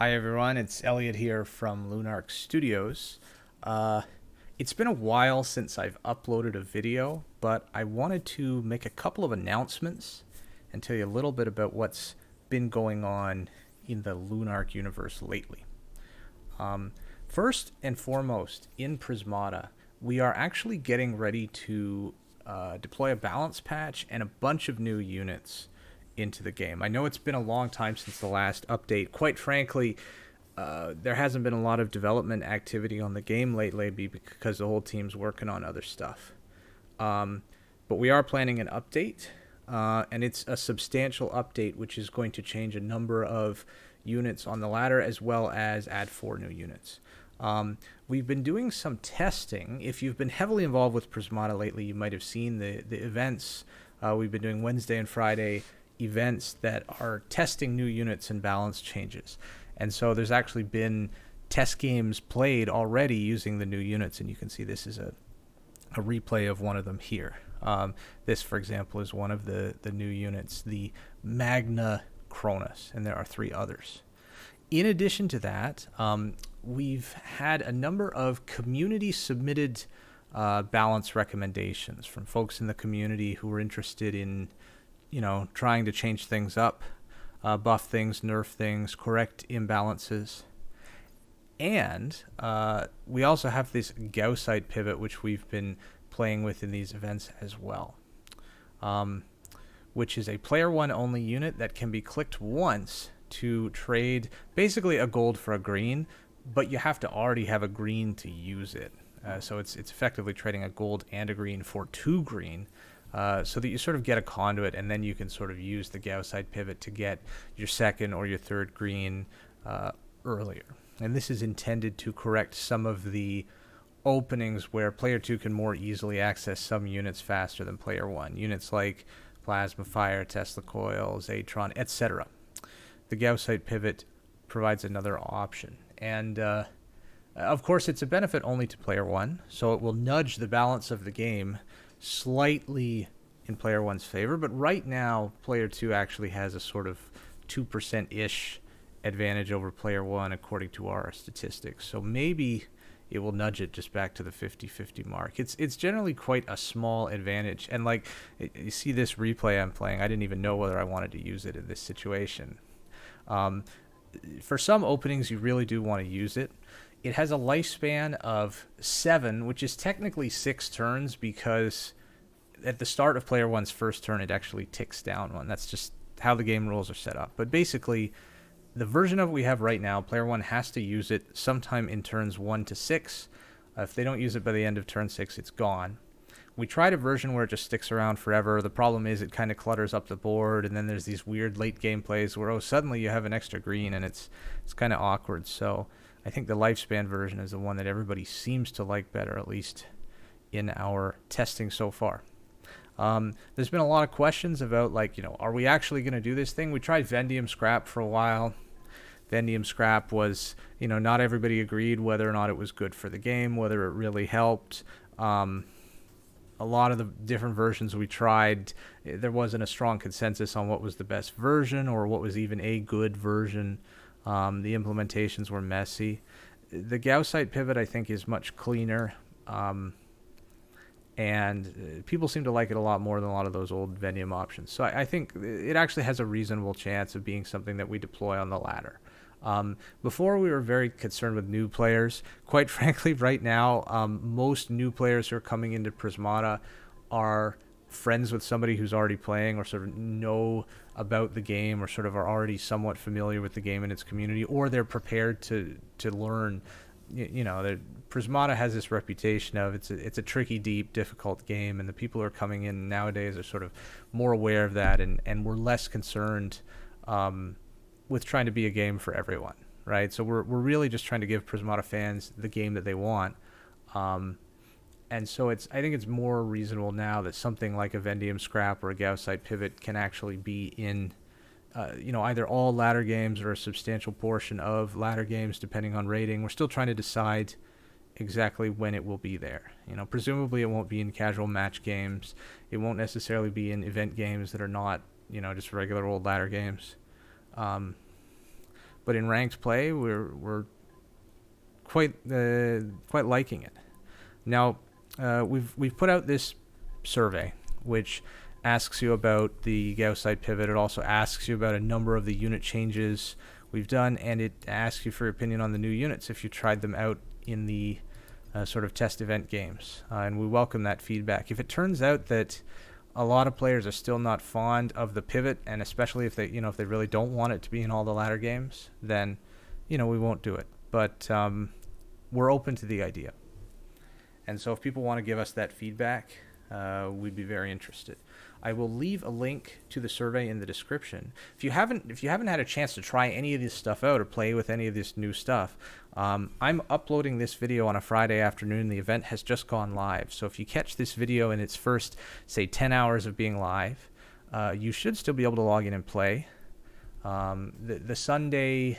Hi everyone, it's Elliot here from Lunarch Studios. Uh, it's been a while since I've uploaded a video, but I wanted to make a couple of announcements and tell you a little bit about what's been going on in the Lunarch universe lately. Um, First and foremost, in Prismata, we are actually getting ready to deploy a balance patch and a bunch of new units into the game. I know it's been a long time since the last update. Quite frankly, there hasn't been a lot of development activity on the game lately because the whole team's working on other stuff. Um, but we are planning an update, and it's a substantial update which is going to change a number of units on the ladder as well as add 4 new units. We've been doing some testing. If you've been heavily involved with Prismata lately, you might have seen the events. We've been doing Wednesday and Friday events that are testing new units and balance changes. And so there's actually been test games played already using the new units, and you can see this is a replay of one of them here. This, for example, is one of the new units, the Magna Cronus, and there are 3 others. In addition to that, we've had a number of community-submitted balance recommendations from folks in the community who were interested in, trying to change things up, buff things, nerf things, correct imbalances. And we also have this Gaussite pivot, which we've been playing with in these events as well, which is a player one only unit that can be clicked once to trade basically a gold for a green, but you have to already have a green to use it. So it's effectively trading a gold and a green for 2 green, so that you sort of get a conduit, and then you can sort of use the Gaussite pivot to get your second or your third green earlier. And this is intended to correct some of the openings where player 2 can more easily access some units faster than player 1. Units like Plasma Fire, Tesla Coil, Zatron, etc. The Gaussite pivot provides another option. And of course, it's a benefit only to player 1, so it will nudge the balance of the game slightly in player 1's favor. But right now, player 2 actually has a sort of 2%-ish advantage over player 1 according to our statistics. So maybe it will nudge it just back to the 50-50 mark. It's generally quite a small advantage. And like you see this replay I'm playing, I didn't even know whether I wanted to use it in this situation. For some openings, you really do want to use it. It has a lifespan of 7, which is technically 6 turns, because at the start of player 1's first turn, it actually ticks down 1. That's just how the game rules are set up. But basically, the version of it we have right now, player 1 has to use it sometime in turns 1 to 6. If they don't use it by the end of turn 6, it's gone. We tried a version where it just sticks around forever. The problem is it kind of clutters up the board, and then there's these weird late game plays where, suddenly you have an extra green, and it's kind of awkward. So I think the lifespan version is the one that everybody seems to like better, at least in our testing so far. There's been a lot of questions about, are we actually going to do this thing? We tried Vendium Scrap for a while. Vendium Scrap was, not everybody agreed whether or not it was good for the game, whether it really helped. A lot of the different versions we tried, there wasn't a strong consensus on what was the best version or what was even a good version. The implementations were messy. The Gaussite pivot, I think, is much cleaner, and people seem to like it a lot more than a lot of those old Vendium options. So I think it actually has a reasonable chance of being something that we deploy on the ladder. Before, we were very concerned with new players. Quite frankly, right now, most new players who are coming into Prismata are friends with somebody who's already playing, or sort of know about the game, or sort of are already somewhat familiar with the game and its community, or they're prepared to learn. Prismata has this reputation of it's a tricky, deep, difficult game, and the people who are coming in nowadays are sort of more aware of that, and we're less concerned with trying to be a game for everyone, right? So we're really just trying to give Prismata fans the game that they want. And so I think it's more reasonable now that something like a Vendium Scrap or a Gaussite pivot can actually be in, either all ladder games or a substantial portion of ladder games, depending on rating. We're still trying to decide exactly when it will be there. Presumably it won't be in casual match games. It won't necessarily be in event games that are not, just regular old ladder games. But but in ranked play, we're quite liking it. Now, we've put out this survey, which asks you about the Gauss-side pivot. It also asks you about a number of the unit changes we've done, and it asks you for your opinion on the new units if you tried them out in the sort of test event games. And we welcome that feedback. If it turns out that a lot of players are still not fond of the pivot, and especially if they really don't want it to be in all the ladder games, then we won't do it. But we're open to the idea. And so if people want to give us that feedback, we'd be very interested. I will leave a link to the survey in the description. If you haven't had a chance to try any of this stuff out or play with any of this new stuff, I'm uploading this video on a Friday afternoon. The event has just gone live. So if you catch this video in its first, say, 10 hours of being live, you should still be able to log in and play. The Sunday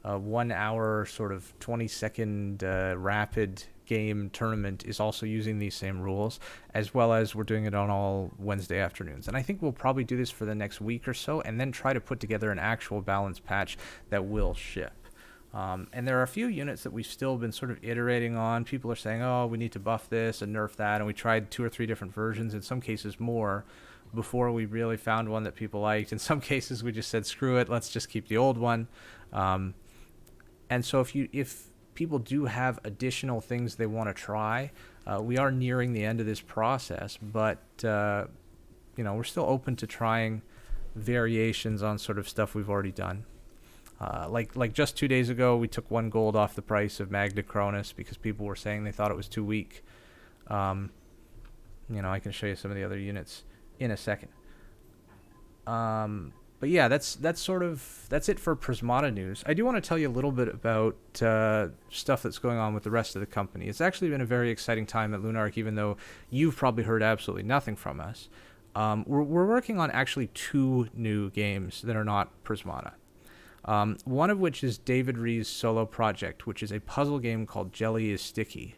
1 hour sort of 20-second rapid game tournament is also using these same rules, as well as we're doing it on all Wednesday afternoons. And I think we'll probably do this for the next week or so, and then try to put together an actual balance patch that will ship. And there are a few units that we've still been sort of iterating on. People are saying, oh, we need to buff this and nerf that, and we tried 2 or 3 different versions, in some cases more, before we really found one that people liked. In some cases we just said, screw it, let's just keep the old one. And so if people do have additional things they want to try, we are nearing the end of this process, but we're still open to trying variations on sort of stuff we've already done. Like just 2 days ago, we took 1 gold off the price of Magna Cronus because people were saying they thought it was too weak. I can show you some of the other units in a second. But yeah, that's it for Prismata news. I do want to tell you a little bit about stuff that's going on with the rest of the company. It's actually been a very exciting time at Lunarch, even though you've probably heard absolutely nothing from us. We're working on actually 2 new games that are not Prismata. One of which is David Ree's solo project, which is a puzzle game called Jelly is Sticky.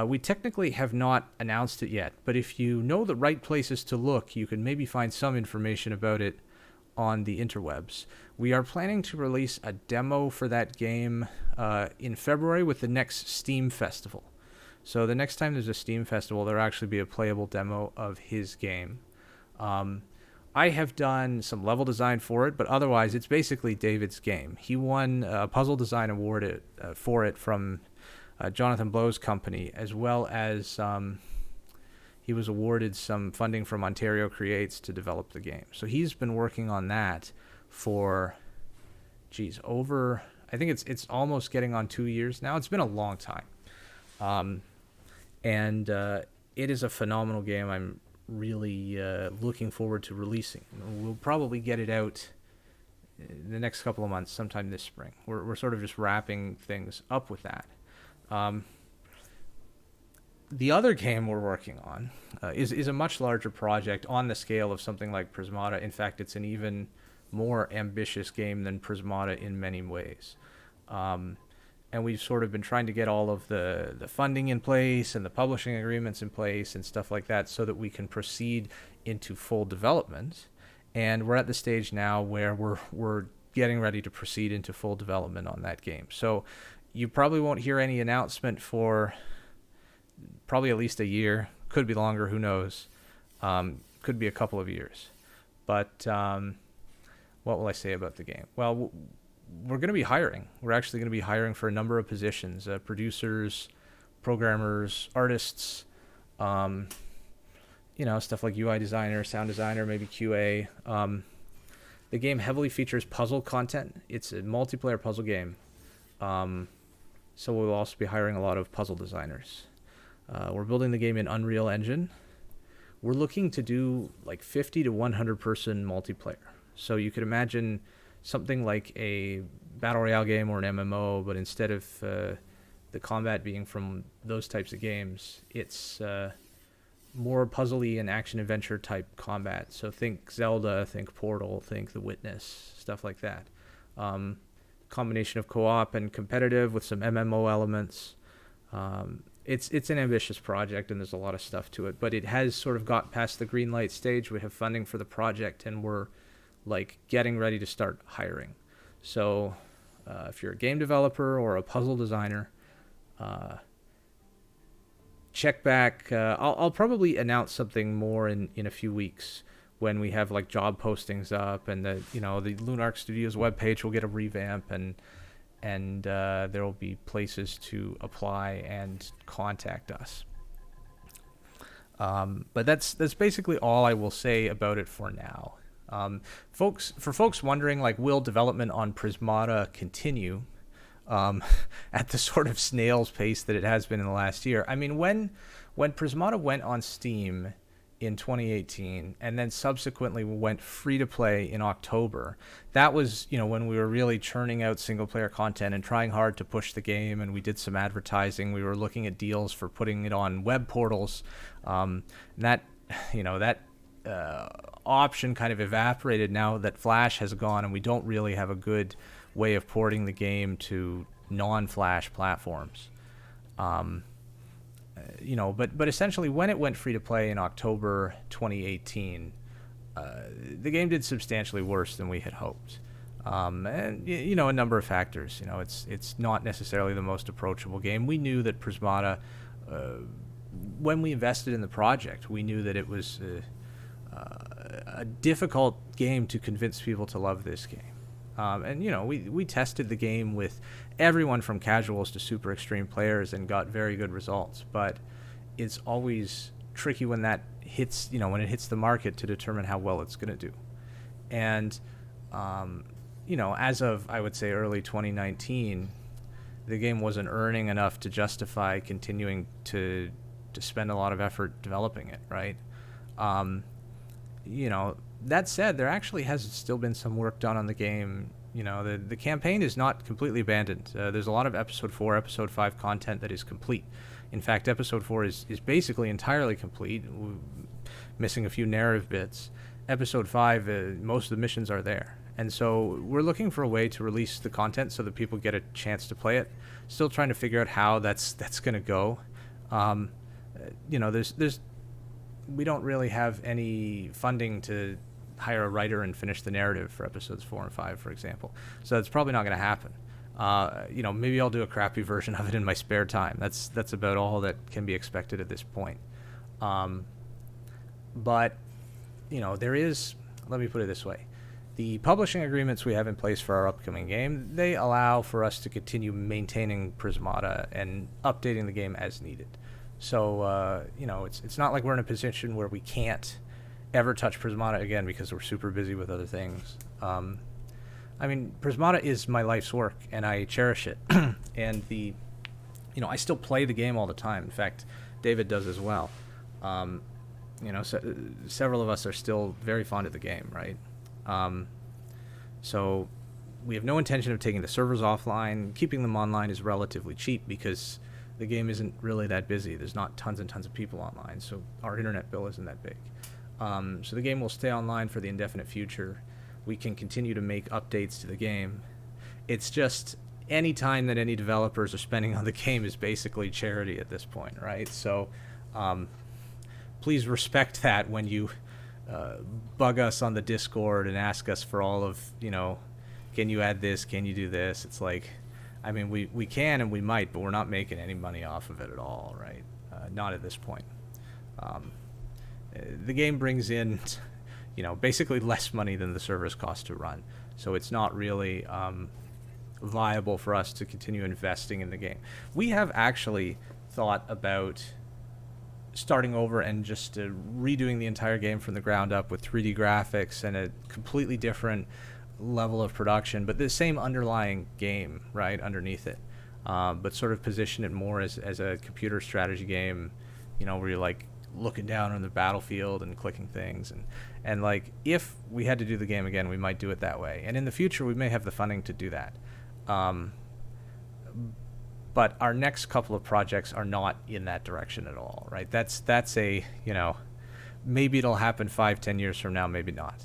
We technically have not announced it yet, but if you know the right places to look, you can maybe find some information about it on the interwebs. We are planning to release a demo for that game in February with the next Steam Festival. So the next time there's a Steam Festival, there'll actually be a playable demo of his game. I have done some level design for it, but otherwise it's basically David's game. He won a puzzle design award for it from Jonathan Blow's company, as well as he was awarded some funding from Ontario Creates to develop the game. So he's been working on that for, I think it's almost getting on 2 years now. It's been a long time. And it is a phenomenal game. I'm really looking forward to releasing. We'll probably get it out in the next couple of months, sometime this spring. We're sort of just wrapping things up with that. The other game we're working on is a much larger project on the scale of something like Prismata. In fact, it's an even more ambitious game than Prismata in many ways. And we've sort of been trying to get all of the funding in place and the publishing agreements in place and stuff like that so that we can proceed into full development. And we're at the stage now where we're getting ready to proceed into full development on that game. So you probably won't hear any announcement for probably at least a year. Could be longer, who knows. Could be a couple of years. But what will I say about the game? Well, we're going to be hiring. We're actually going to be hiring for a number of positions, producers, programmers, artists, stuff like UI designer, sound designer, maybe QA. The game heavily features puzzle content. It's a multiplayer puzzle game. So we'll also be hiring a lot of puzzle designers. We're building the game in Unreal Engine. We're looking to do like 50 to 100 person multiplayer. So you could imagine something like a Battle Royale game or an MMO, but instead of the combat being from those types of games, it's more puzzly and action-adventure type combat. So think Zelda, think Portal, think The Witness, stuff like that. Combination of co-op and competitive with some MMO elements. It's an ambitious project, and there's a lot of stuff to it, but it has sort of got past the green light stage. We have funding for the project, and we're like getting ready to start hiring. So if you're a game developer or a puzzle designer, check back. I'll probably announce something more in a few weeks when we have like job postings up, and the Lunarch Studios webpage will get a revamp, and there will be places to apply and contact us. But that's basically all I will say about it for now. For folks wondering, like, will development on Prismata continue at the sort of snail's pace that it has been in the last year? I mean, when Prismata went on Steam in 2018 and then subsequently went free to play in October, that was, when we were really churning out single player content and trying hard to push the game, and we did some advertising. We were looking at deals for putting it on web portals. That option kind of evaporated now that Flash has gone, and we don't really have a good way of porting the game to non-Flash platforms. But essentially, when it went free to play in October 2018, the game did substantially worse than we had hoped. And a number of factors. It's not necessarily the most approachable game. We knew that Prismata, when we invested in the project, we knew that it was a difficult game to convince people to love this game. We tested the game with everyone from casuals to super extreme players and got very good results. But it's always tricky when that hits, when it hits the market, to determine how well it's going to do. And, as of, I would say, early 2019, the game wasn't earning enough to justify continuing to spend a lot of effort developing it, right? That said, there actually has still been some work done on the game. The campaign is not completely abandoned. There's a lot of Episode 4, Episode 5 content that is complete. In fact, Episode 4 is basically entirely complete, missing a few narrative bits. Episode 5, most of the missions are there. And so we're looking for a way to release the content so that people get a chance to play it. Still trying to figure out how that's going to go. We don't really have any funding to hire a writer and finish the narrative for episodes 4 and 5, for example. So it's probably not going to happen. Maybe I'll do a crappy version of it in my spare time. That's about all that can be expected at this point. But there is, let me put it this way. The publishing agreements we have in place for our upcoming game, they allow for us to continue maintaining Prismata and updating the game as needed. So, it's not like we're in a position where we can't ever touch Prismata again because we're super busy with other things. Prismata is my life's work, and I cherish it. And I still play the game all the time. In fact, David does as well. Several of us are still very fond of the game, right? So we have no intention of taking the servers offline. Keeping them online is relatively cheap because the game isn't really that busy. There's not tons and tons of people online, so our internet bill isn't that big. So the game will stay online for the indefinite future. We can continue to make updates to the game. It's just any time that any developers are spending on the game is basically charity at this point, right? So please respect that when you bug us on the Discord and ask us for all of, can you add this, can you do this? It's like, we can and we might, but we're not making any money off of it at all, right? Not at this point. The game brings in, basically less money than the servers cost to run. So it's not really viable for us to continue investing in the game. We have actually thought about starting over and just redoing the entire game from the ground up with 3D graphics and a completely different level of production, but the same underlying game, right, underneath it. But sort of position it more as a computer strategy game, where you're like looking down on the battlefield and clicking things. And like, if we had to do the game again, we might do it that way. And in the future, we may have the funding to do that. But our next couple of projects are not in that direction at all, right? That's a, maybe it'll happen 5-10 years from now, maybe not.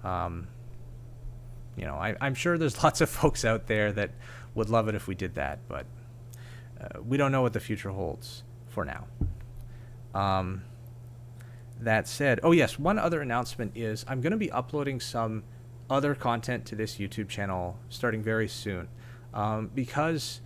I'm sure there's lots of folks out there that would love it if we did that, but we don't know what the future holds for now. That said, oh yes, one other announcement is I'm going to be uploading some other content to this YouTube channel starting very soon, because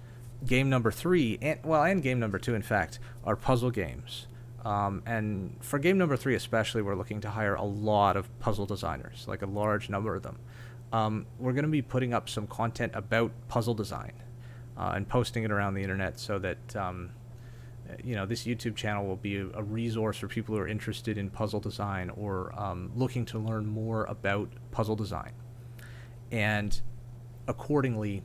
game number 3 and game number 2, in fact, are puzzle games. And for game number 3 especially, we're looking to hire a lot of puzzle designers, like a large number of them. We're going to be putting up some content about puzzle design and posting it around the internet so that this YouTube channel will be a resource for people who are interested in puzzle design or looking to learn more about puzzle design. And accordingly,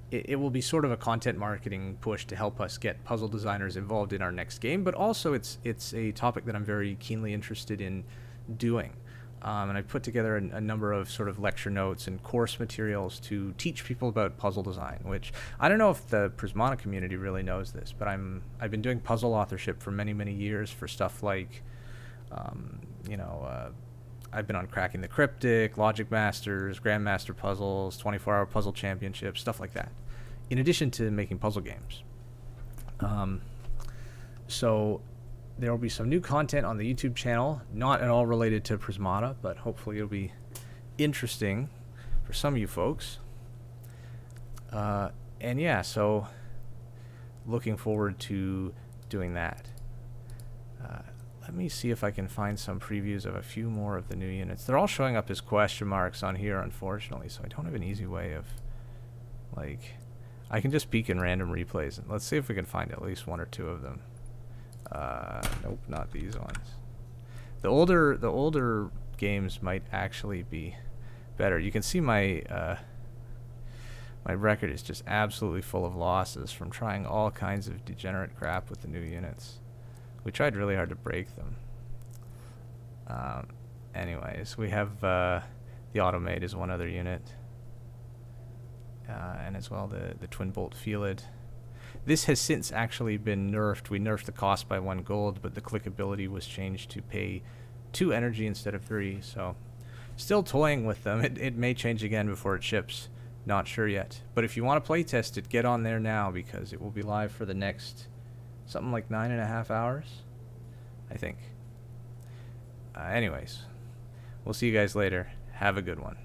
it will be sort of a content marketing push to help us get puzzle designers involved in our next game, but also it's a topic that I'm very keenly interested in doing. And I put together a number of sort of lecture notes and course materials to teach people about puzzle design, which I don't know if the Prismata community really knows this, but I've been doing puzzle authorship for many, many years for stuff like, I've been on Cracking the Cryptic, Logic Masters, Grandmaster Puzzles, 24-Hour Puzzle Championships, stuff like that, in addition to making puzzle games. So there will be some new content on the YouTube channel, not at all related to Prismata, but hopefully it'll be interesting for some of you folks. And yeah, so looking forward to doing that. Let me see if I can find some previews of a few more of the new units. They're all showing up as question marks on here, unfortunately, so I don't have an easy way of, I can just peek in random replays. And let's see if we can find at least 1 or 2 of them. Nope, not these ones. The older games might actually be better. You can see my my record is just absolutely full of losses from trying all kinds of degenerate crap with the new units. We tried really hard to break them. Anyways, we have the Automate is one other unit, and as well the Twin Bolt Felid. This has since actually been nerfed. We nerfed the cost by 1 gold, but the clickability was changed to pay 2 energy instead of 3. So, still toying with them. It may change again before it ships. Not sure yet. But if you want to playtest it, get on there now because it will be live for the next something like 9.5 hours, I think. Anyways, we'll see you guys later. Have a good one.